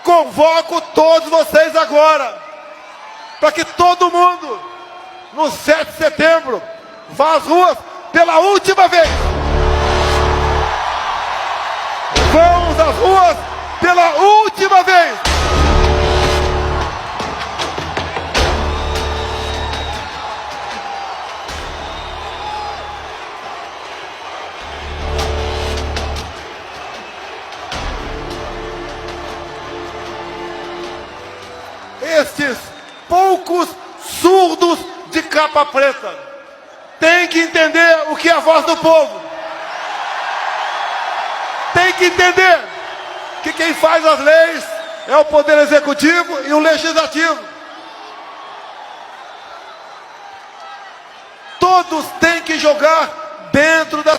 convoco todos vocês agora, para que todo mundo, no 7 de setembro, vá às ruas pela última vez. Vamos às ruas pela última vez. Estes poucos surdos de capa preta têm que entender o que é a voz do povo. Tem que entender que quem faz as leis é o Poder Executivo e o Legislativo. Todos têm que jogar dentro das